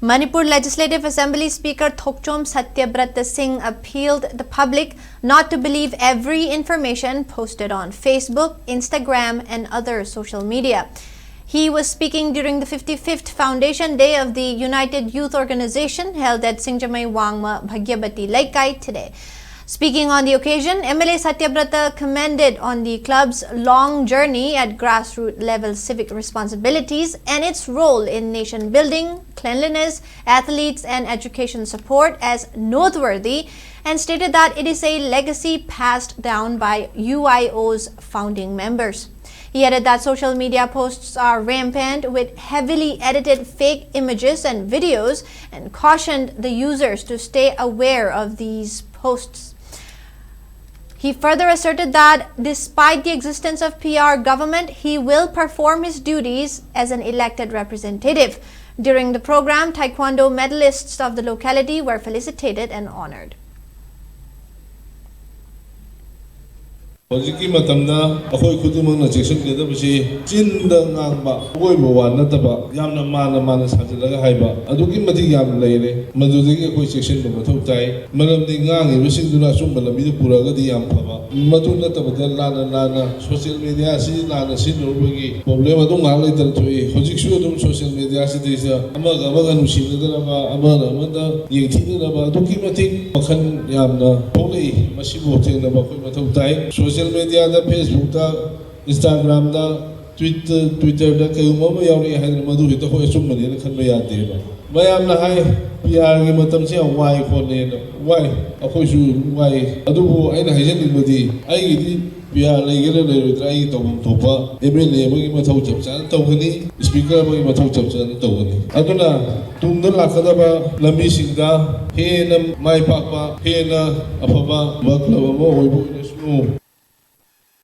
Manipur Legislative Assembly Speaker Thokchom Satyabrata Singh appealed the public not to believe every information posted on Facebook, Instagram, and other social media. He was speaking during the 55th Foundation Day of the United Youth Organization held at Singjamai Wangma Bhagyabati Laikai today. Speaking on the occasion, MLA Satyabrata commended on the club's long journey at grassroots level civic responsibilities and its role in nation building, cleanliness, athletes and education support as noteworthy, and stated that it is a legacy passed down by UIO's founding members. He added that social media posts are rampant with heavily edited fake images and videos and cautioned the users to stay aware of these posts. He further asserted that despite the existence of PR government, he will perform his duties as an elected representative. During the program, Taekwondo medalists of the locality were felicitated and honored. Hojiki matamna akhoi khudumang na section ke da bisi chinda ngangba agoi bawan nataba yamna mana sajalaga haiba aduki mati yam leire madudagi akhoi section ba mathau tai malamdi ngangi bising duna sum malami de puraga di yam phaba matu nataba da lana social media si lana sin robagi problem adu ngang leitar thoi hojik su adum social media si desa amaga nusim da ba amada yengthi da ba aduki mati makhan yamna polei masibo thengna ba khoi mathau tai social media da Facebook da Instagram da Twitter da kayuma yauri haidra madu hita ko esum mani na khanba yade ba mayam na hai PR gi matam se wai phone ne wai akhoi su wai adubu aina haijen ni madi ai gi di PR legere le trai tawum thopa MLA ma gi mathau chap chan tawgani speaker ma gi mathau chap chan tawgani aduna tumna lakada ba lami singda he na mai pakpa he na afaba work laba mo hoibo ne snu